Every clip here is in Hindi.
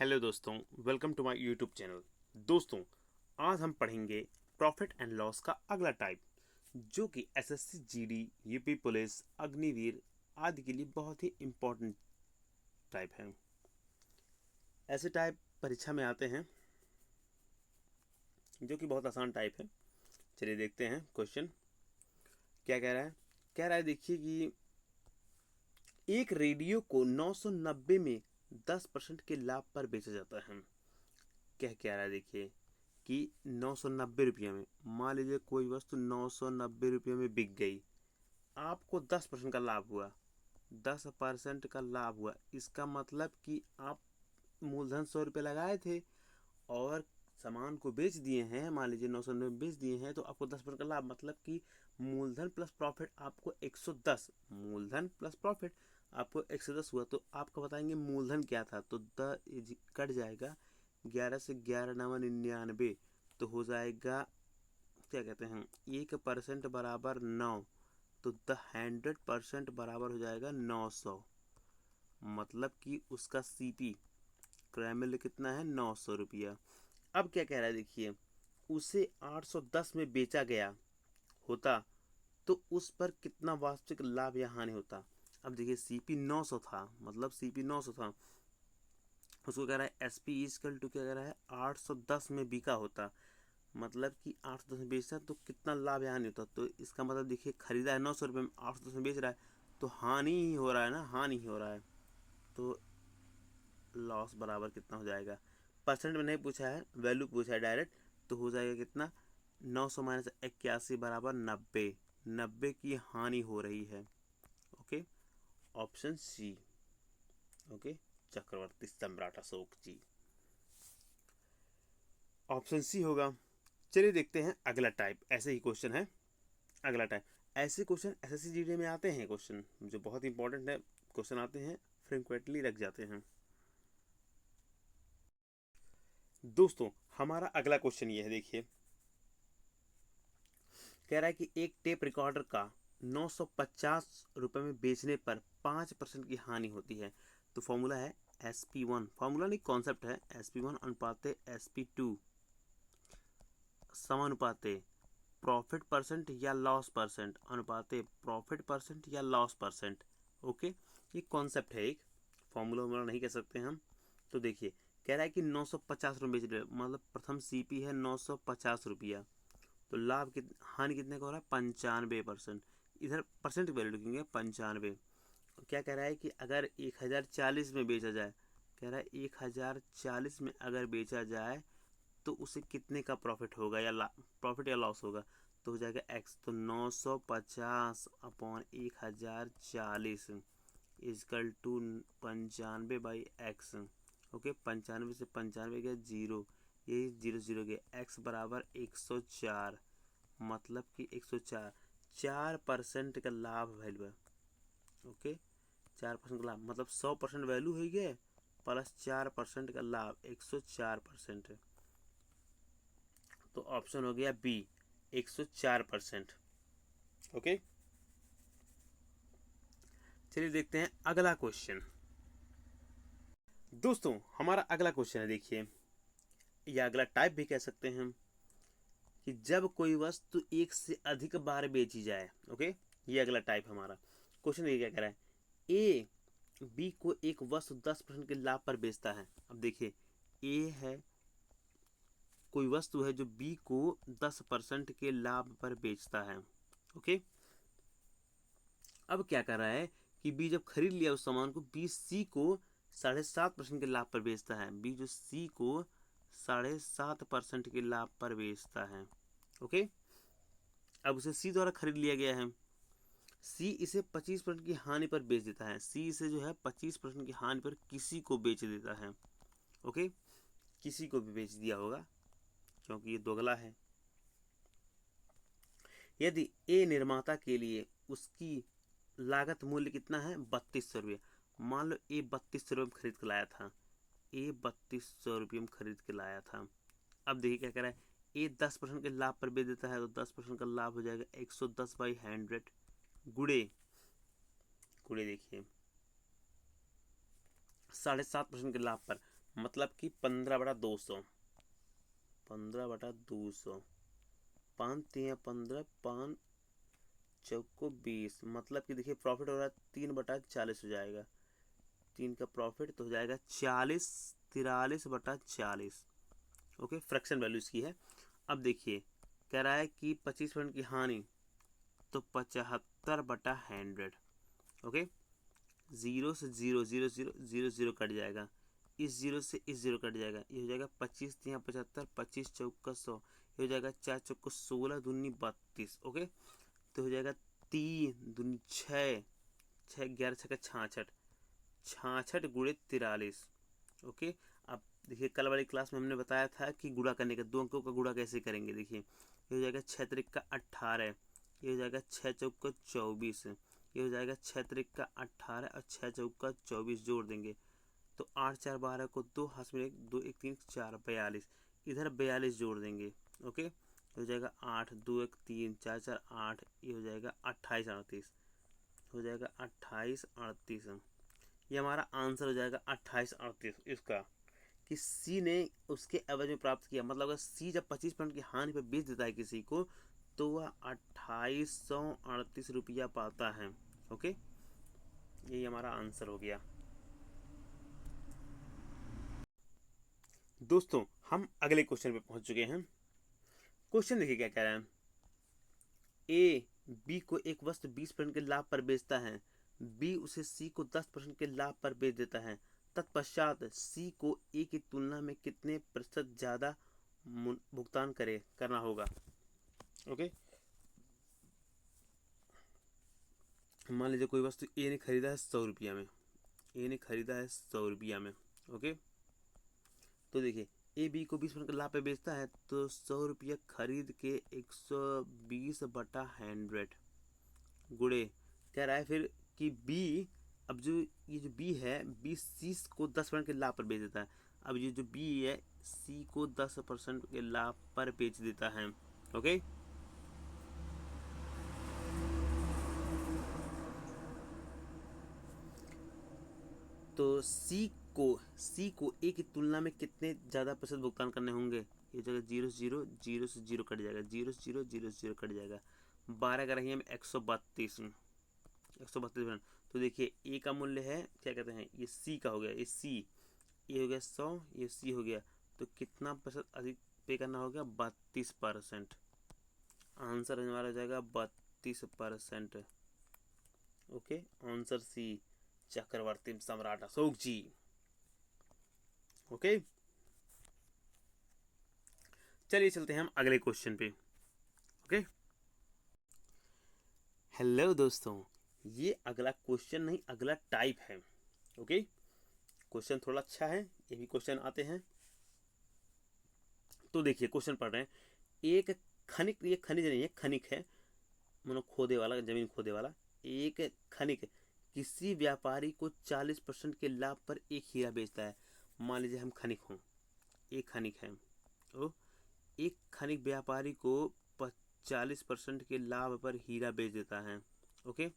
हेलो दोस्तों, welcome to my YouTube channel. दोस्तों, आज हम पढ़ेंगे प्रॉफिट एंड लॉस का अगला टाइप, जो कि SSC GD, UP police, Agniveer आदि के लिए बहुत ही इम्पोर्टेंट टाइप है। ऐसे टाइप परीक्षा में आते हैं जो कि बहुत आसान टाइप है। चलिए देखते हैं क्वेश्चन क्या कह रहा है। देखिए कि एक रेडियो को 990 में 10% के लाभ पर बेचा जाता है। क्या रहा है देखिए कि 990 रुपये में, मान लीजिए कोई वस्तु 990 रुपये में बिक गई, आपको 10% का लाभ हुआ। 10% का लाभ हुआ, इसका मतलब कि आप मूलधन 100 रुपये लगाए थे और सामान को बेच दिए हैं। मान लीजिए 990 में बेच दिए हैं तो आपको 10% का लाभ, मतलब कि मूलधन प्लस प्रॉफिट आपको 110, मूलधन प्लस प्रॉफिट आपको 110 हुआ। तो आपको बताएंगे मूलधन क्या था, तो कट जाएगा 11 से 11 नवा 99, तो हो जाएगा क्या कहते हैं 1% बराबर 9, तो 100% बराबर हो जाएगा 900। मतलब कि उसका सीपी क्रय मूल्य कितना है, 900 रुपया। अब क्या कह रहा है देखिए, उसे 810 में बेचा गया होता तो उस पर कितना वास्तविक लाभ या हानि होता। अब देखिए सीपी 900 था, मतलब सीपी 900 था, उसको कह रहा है एसपी इक्वल टू क्या कह रहा है 810 में बिका होता, मतलब कि 810 में बेचता तो कितना लाभ या हानि होता। तो इसका मतलब देखिए खरीदा है 900 रुपये में, 810 में बेच रहा है, तो हानि ही हो रहा है ना, हानि ही हो रहा है। तो लॉस बराबर कितना हो जाएगा, परसेंट में नहीं पूछा है, वैल्यू पूछा है डायरेक्ट, तो हो जाएगा कितना 900 माइनस 81 बराबर 90, 90 की हानि हो रही है। Okay, option C. ओके, चक्रवर्ती सम्राट अशोक जी, ऑप्शन सी होगा। चलिए देखते हैं अगला टाइप, ऐसे ही क्वेश्चन है। अगला टाइप, ऐसे क्वेश्चन एसएससी जीडी में आते हैं, क्वेश्चन जो बहुत इंपॉर्टेंट है, क्वेश्चन आते हैं फ्रिक्वेंटली रख जाते हैं। दोस्तों, हमारा अगला क्वेश्चन ये है, देखिए कह रहा है कि एक टेप रिकॉर्डर का 950 रुपये में बेचने पर 5% की हानि होती है। तो फॉर्मूला है SP1, फॉर्मूला नहीं कॉन्सेप्ट है, SP1 अनुपाते SP2 समानुपाते प्रॉफिट परसेंट या लॉस परसेंट अनुपाते प्रॉफिट परसेंट या लॉस परसेंट। ओके, ये कॉन्सेप्ट है, एक फॉर्मूला वॉर्मूला नहीं कह सकते हम। तो देखिए कह रहा है कि 950 रुपये बेच रहे, मतलब प्रथम सीपी है 950 रुपया, तो लाभ हानि कितने का हो रहा है 95%। इधर परसेंट की वैल्यू लिखेंगे 95। क्या कह रहा है कि अगर 1040 में बेचा जाए, कह रहा है 1040 में अगर बेचा जाए तो उसे कितने का प्रॉफिट होगा या प्रॉफिट या लॉस होगा। तो हो जाएगा एक्स, तो 950 upon 1040 is equal to 95 by X. Okay, 95 से 95 गया जीरो, ये जीरो जीरो गया, एक्स बराबर 104, मतलब कि 104, 4% का लाभ वैल्यू है। ओके, 4% का लाभ मतलब 100% वैल्यू हो गया प्लस 4% का लाभ 104%। तो ऑप्शन हो गया बी, 104%। ओके, चलिए देखते हैं अगला क्वेश्चन। दोस्तों, हमारा अगला क्वेश्चन है, देखिए या अगला टाइप भी कह सकते हैं कि जब कोई वस्तु एक से अधिक बार बेची जाए। ओके, ये अगला टाइप हमारा क्वेश्चन। ये क्या कह रहा है, ए बी को एक वस्तु 10% के लाभ पर बेचता है। अब देखिए ए है, कोई वस्तु है जो बी को 10% के लाभ पर बेचता है। ओके, अब क्या कर रहा है कि बी जब खरीद लिया उस सामान को, बी सी को 7.5% के लाभ पर बेचता है। बी जो सी को 7.5% के लाभ पर बेचता है। ओके, अब उसे सी द्वारा खरीद लिया गया है, सी इसे 25% की हानि पर बेच देता है। सी इसे जो है 25% की हानि पर किसी को बेच देता है। ओके, किसी को भी बेच दिया होगा क्योंकि ये दोगला है। यदि ए निर्माता के लिए उसकी लागत मूल्य कितना है 3200 रुपये, मान लो ए 3200 रुपये में खरीद के लाया था, ए 3200 रुपये में खरीद के लाया था। अब देखिए क्या कह रहा है, ए 10% के लाभ पर बेच देता है, तो 10% का लाभ हो जाएगा 110 बाई 100 गुड़े गुड़े देखिए 7.5% के लाभ पर, मतलब कि 15/200, 15/200, 5×3 = 15, 5×4 = 20, मतलब कि देखिए प्रॉफिट हो रहा है 3/40 हो जाएगा। 3 का प्रॉफिट तो हो जाएगा 40, 43/40। ओके, फ्रैक्शन वैल्यू इसकी है। अब देखिए कह रहा है कि 25% की हानि, तो 75/100। ओके, 0 से 0, 0 0 0 0 कट जाएगा, इस 0 से इस 0 कट जाएगा, ये हो जाएगा 25×3 = 75, 25×4 = 100, ये हो जाएगा 4×4 = 16, 2×2 = 32। ओके, तो हो जाएगा 3×2 = 6, 6 11 6 66, 66 × 43। ओके, अब देखिए कल वाली क्लास में हमने बताया था कि गुणा करने का, दो अंकों का गुणा कैसे करेंगे। देखिए ये हो जाएगा 6×3 = 18, ये हो जाएगा 6×4 = 24, ये हो जाएगा 6×3 = 18 और 6×4 = 24 जोड़ देंगे तो 8 4 12 को 2 हाथ में 1 2 1 3 4 42, इधर 42 जोड़ देंगे। ओके, हो जाएगा 8 2 1 3 4 4 8, ये हो जाएगा 28 38, हो जाएगा 28 38। ये हमारा आंसर हो जाएगा 28 38 इसका, कि सी ने उसके एवज में प्राप्त किया। मतलब अगर सी जब 25% की हानि पर बेच देता है किसी को तो वह 2838 रुपया पाता है। ओके, यही हमारा आंसर हो गया। दोस्तों हम अगले क्वेश्चन पे पहुंच चुके हैं। क्वेश्चन देखिए क्या कह रहा है। ए बी को एक वस्तु 20% के लाभ पर बेचता है, बी उसे सी को 10% के लाभ पर बेच देता है, तत्पश्चात सी को ए की तुलना में कितने प्रतिशत ज़्यादा भुगतान करना होगा। ओके, मान लीजिए कोई वस्तु ए ने खरीदा है 100 रुपया में, ए ने खरीदा है 100 रुपया में। ओके, तो देखिए ए बी को 20% का लाभ पे बेचता है, तो 100 रुपया खरीद के 120/100 गुड़े कह रहा है फिर कि बी, अब जो ये जो बी है, बी सी को 10% के लाभ पर बेच देता है। अब ये जो बी है सी को 10% के लाभ पर बेच देता है। ओके, तो सी को ए की तुलना में कितने ज़्यादा प्रतिशत भुगतान करने होंगे। ये जगह 0 0 0 से 0 कट जाएगा, 0 0 0 0 कट जाएगा, 12 का रही 132, 132। तो देखिए ए का मूल्य है क्या कहते हैं, ये सी का हो गया, ये सी, ये हो गया 100, ये सी हो गया, तो कितना प्रतिशत अधिक पे करना होगा, 32%। आंसर हमारा हो जाएगा 32%। ओके, आंसर सी, चक्रवर्ती सम्राट अशोक जी। ओके, चलिए चलते हैं हम अगले क्वेश्चन पे। ओके, हेलो दोस्तों, ये अगला क्वेश्चन नहीं, अगला टाइप है। ओके, क्वेश्चन थोड़ा अच्छा है, ये भी क्वेश्चन आते हैं। तो देखिए क्वेश्चन पढ़ रहे हैं। एक खनिक, ये खनिज नहीं है, खनिक है, मानो खोदे वाला, जमीन खोदे वाला। एक खनिक किसी व्यापारी को 40% के लाभ पर एक हीरा बेचता है। मान लीजिए हम खनिक हों, एक खनिक है, ओ एक खनिक व्यापारी को 40% के लाभ पर हीरा बेच देता है। ओके,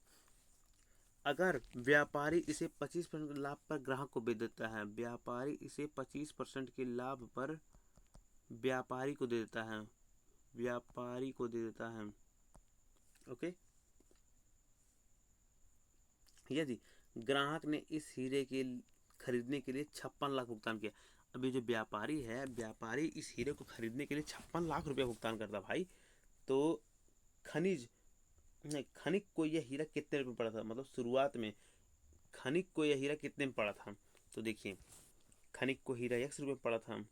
अगर व्यापारी इसे 25% के लाभ पर ग्राहक को बेच देता है, व्यापारी इसे 25% के लाभ पर व्यापारी को दे देता है, व्यापारी को दे देता है। ओके, यदि ग्राहक ने इस हीरे के खरीदने के लिए 56 लाख भुगतान किया। अभी जो व्यापारी है, व्यापारी इस हीरे को खरीदने के लिए 56 लाख रुपया भुगतान करता भाई, तो खनिज नहीं, खनिक को यह हीरा कितने रुपये पड़ा था, मतलब शुरुआत में खनिक को यह हीरा कितने में पड़ा था। तो देखिए खनिक को हीरा x रुपये पड़ा था,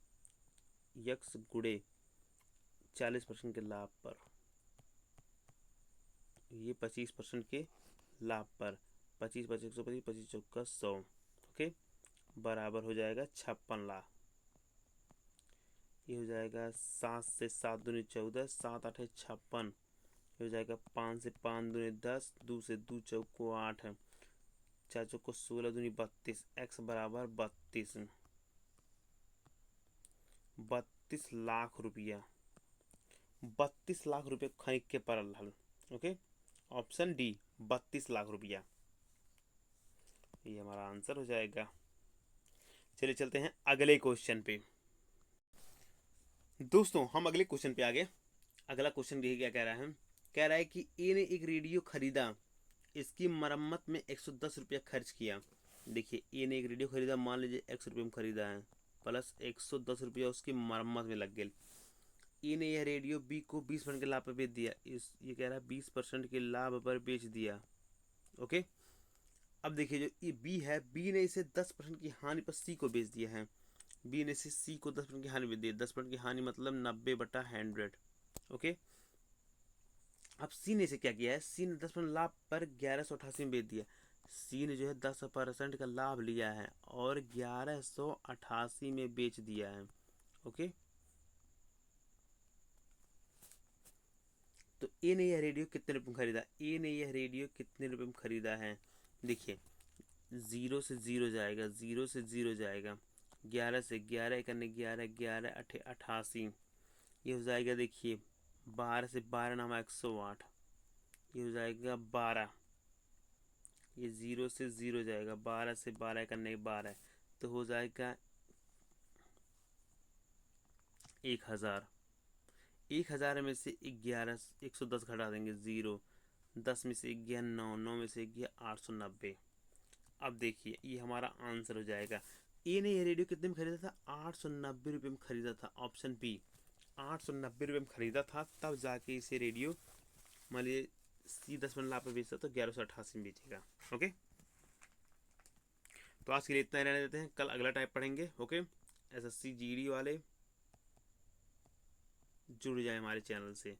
x गुड़े 40% के लाभ पर, ये 25% के लाभ पर, 25 25 125 25 चौका 100। ओके, बराबर हो जाएगा 56 लाख। ये हो जाएगा 7 से 7 दूनी 14, 7 8 56, हो जाएगा 5 से 5 दूनी 10, 2 से 2 चौको 8, 4 चौको 16 दूनी 32, x बराबर 32, 32 लाख रुपया, 32 लाख रुपये खरीद के पड़ल हल। ओके, ऑप्शन डी 32 लाख रुपया, ये हमारा आंसर हो जाएगा। चलिए चलते हैं अगले क्वेश्चन पे। दोस्तों हम अगले क्वेश्चन पे आ गए। अगला क्वेश्चन देखिए क्या कह रहा है। कह रहा है कि ए ने एक रेडियो खरीदा, इसकी मरम्मत में 110 रुपया खर्च किया। देखिए ए ने एक रेडियो खरीदा, मान लीजिए 100 रुपये में खरीदा है, प्लस 110 रुपया उसकी मरम्मत में लग गए। ए ने यह रेडियो बी को 20% के लाभ पर बेच दिया। इस ये कह रहा है 20% के लाभ पर बेच दिया। ओके, अब देखिए जो ये बी है, बी ने इसे 10% की हानि पर सी को बेच दिया है। बी ने इसे सी को 10% की हानि बेच दी। 10% की हानि मतलब 90/100। ओके, अब सी ने इसे क्या किया है, सी ने 10% लाभ पर 1188 में बेच दिया। सी ने जो है 10% का लाभ लिया है और 1188 में बेच दिया है। ओके, तो ए ने यह रेडियो कितने रुपए में खरीदा, ए ने यह रेडियो कितने रुपए में खरीदा है। देखिए जीरो से जीरो जाएगा, जीरो से जीरो जाएगा, 11 से 11 करने 11 11 88, ये हो जाएगा। देखिए 12 से 12 नामा 108, ये हो जाएगा 12। ये जीरो से जीरो जाएगा, 12 से 12 करने 12, तो हो जाएगा 1000। 1000 में से 11 110 घटा देंगे, जीरो। 10 में से गया 9, 9 में से गया 890। अब देखिए ये हमारा आंसर हो जाएगा। ए ने ये रेडियो कितने में खरीदा था, 890 रुपये में खरीदा था। ऑप्शन बी, 890 रुपये में खरीदा था, तब जाके इसे रेडियो मान लीजिए सी 10 लाख पे बेचता तो 1188 में बेचेगा। ओके, तो आज के लिए इतना ही रहने देते हैं, कल अगला टाइप पढ़ेंगे। ओके, एसएससी जीडी वाले जुड़ जाए हमारे चैनल से।